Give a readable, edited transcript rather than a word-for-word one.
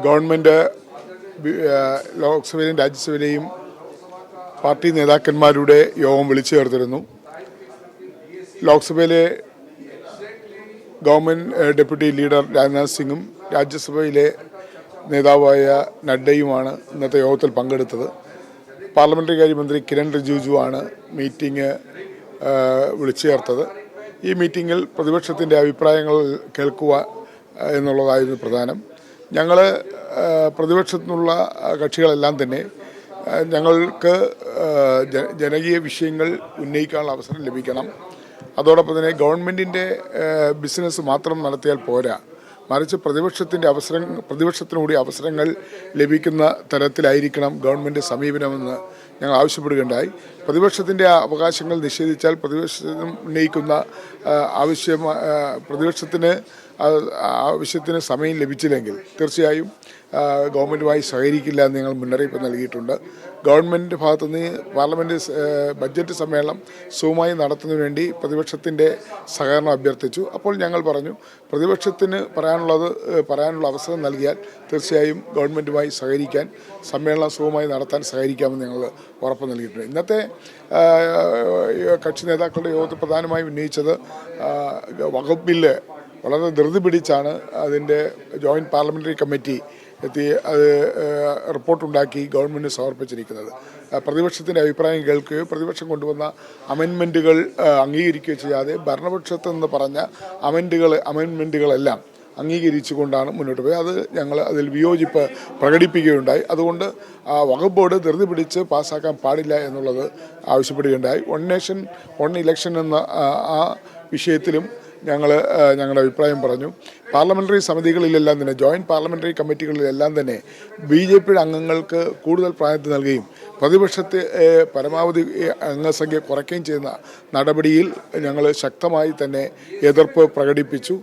Government ലോക്സഭയിലെയും രാജ്യസഭയിലെയും party നേതാക്കന്മാരുടെ യോഗം വിളിച്ചു ചേർത്തിരുന്നു. ലോക്സഭയിലെ ഗവൺമെൻറ് ഡെപ്യൂട്ടി ലീഡർ രാജ്നാഥ് സിംഗും രാജ്യസഭയിലെ നേതാവായ നഡ്ഡയുമാണ് ഇന്നത്തെ യോഗത്തിൽ പങ്കെടുത്തത്. പാർലമെൻ്ററി കാര്യമന്ത്രി കിരൺ റിജിജുവാണ് മീറ്റിംഗ് വിളിച്ചു ചേർത്തത്. ഈ മീറ്റിങ്ങിൽ പ്രതിപക്ഷത്തിൻ്റെ അഭിപ്രായങ്ങൾ കേൾക്കുക എന്നുള്ളതായിരുന്നു പ്രധാനം. ഞങ്ങൾ പ്രതിപക്ഷത്തു നിന്നുള്ള കക്ഷികളെല്ലാം തന്നെ ഞങ്ങൾക്ക് ജനകീയ വിഷയങ്ങൾ ഉന്നയിക്കാനുള്ള അവസരം ലഭിക്കണം. അതോടൊപ്പം തന്നെ ഗവൺമെൻറ്റിൻ്റെ ബിസിനസ് മാത്രം നടത്തിയാൽ പോരാ, മറിച്ച് പ്രതിപക്ഷത്തിനുകൂടി അവസരങ്ങൾ ലഭിക്കുന്ന തരത്തിലായിരിക്കണം ഗവൺമെൻറ് സമീപനമെന്ന് ഞങ്ങൾ ആവശ്യപ്പെടുകയുണ്ടായി. പ്രതിപക്ഷത്തിൻ്റെ അവകാശങ്ങൾ നിഷേധിച്ചാൽ പ്രതിപക്ഷം ഉന്നയിക്കുന്ന ആവശ്യത്തിന് സമയം ലഭിച്ചില്ലെങ്കിൽ തീർച്ചയായും ഗവൺമെൻറ്റുമായി സഹകരിക്കില്ല എന്ന് ഞങ്ങൾ മുന്നറിയിപ്പ് നൽകിയിട്ടുണ്ട്. ഗവൺമെൻറ് ഭാഗത്തുനിന്ന് പാർലമെൻറ്റ് ബഡ്ജറ്റ് സമ്മേളനം സുഗമമായി നടത്തുന്നതിന് വേണ്ടി പ്രതിപക്ഷത്തിൻ്റെ സഹകരണം അഭ്യർത്ഥിച്ചു. അപ്പോൾ ഞങ്ങൾ പറഞ്ഞു, പ്രതിപക്ഷത്തിന് പറയാനുള്ള അവസരം നൽകിയാൽ തീർച്ചയായും ഗവൺമെൻറ്റുമായി സഹകരിക്കാൻ, സമ്മേളനം സുഗമമായി നടത്താൻ സഹകരിക്കാമെന്ന് ഞങ്ങൾ ഉറപ്പ് നൽകിയിട്ടുണ്ട്. ഇന്നത്തെ കക്ഷി നേതാക്കളുടെ യോഗത്തിൽ പ്രധാനമായും ഉന്നയിച്ചത് വഖഫ് ബില്ല് വളരെ ധൃതി പിടിച്ചാണ് അതിൻ്റെ ജോയിൻറ്റ് പാർലമെൻ്ററി കമ്മിറ്റി അത് റിപ്പോർട്ടുണ്ടാക്കി ഗവൺമെൻറ് സമർപ്പിച്ചിരിക്കുന്നത്. പ്രതിപക്ഷത്തിൻ്റെ അഭിപ്രായം കേൾക്കുകയോ പ്രതിപക്ഷം കൊണ്ടുവന്ന അമെൻമെൻറ്റുകൾ അംഗീകരിക്കുകയോ ചെയ്യാതെ ഭരണപക്ഷത്തു നിന്ന് പറഞ്ഞ അമെൻമെൻറ്റുകളെല്ലാം അംഗീകരിച്ചുകൊണ്ടാണ് മുന്നോട്ട് പോയത്. അത് ഞങ്ങൾ അതിൽ വിയോജിപ്പ് പ്രകടിപ്പിക്കുകയുണ്ടായി. അതുകൊണ്ട് വഖഫ് ബോർഡ് ധൃതി പിടിച്ച് പാസ്സാക്കാൻ പാടില്ല എന്നുള്ളത് ആവശ്യപ്പെടുകയുണ്ടായി. വൺ നേഷൻ വൺ ഇലക്ഷൻ എന്ന ആ വിഷയത്തിലും ഞങ്ങളുടെ അഭിപ്രായം പറഞ്ഞു. പാർലമെൻ്ററി സമിതികളിലെല്ലാം തന്നെ, ജോയിൻറ്റ് പാർലമെൻ്ററി കമ്മിറ്റികളിലെല്ലാം തന്നെ BJP അംഗങ്ങൾക്ക് കൂടുതൽ പ്രാതിനിധ്യം നൽകുകയും പ്രതിപക്ഷത്തെ പരമാവധി അംഗസംഖ്യ കുറയ്ക്കുകയും ചെയ്യുന്ന നടപടിയിൽ ഞങ്ങൾ ശക്തമായി തന്നെ എതിർപ്പ് പ്രകടിപ്പിച്ചു.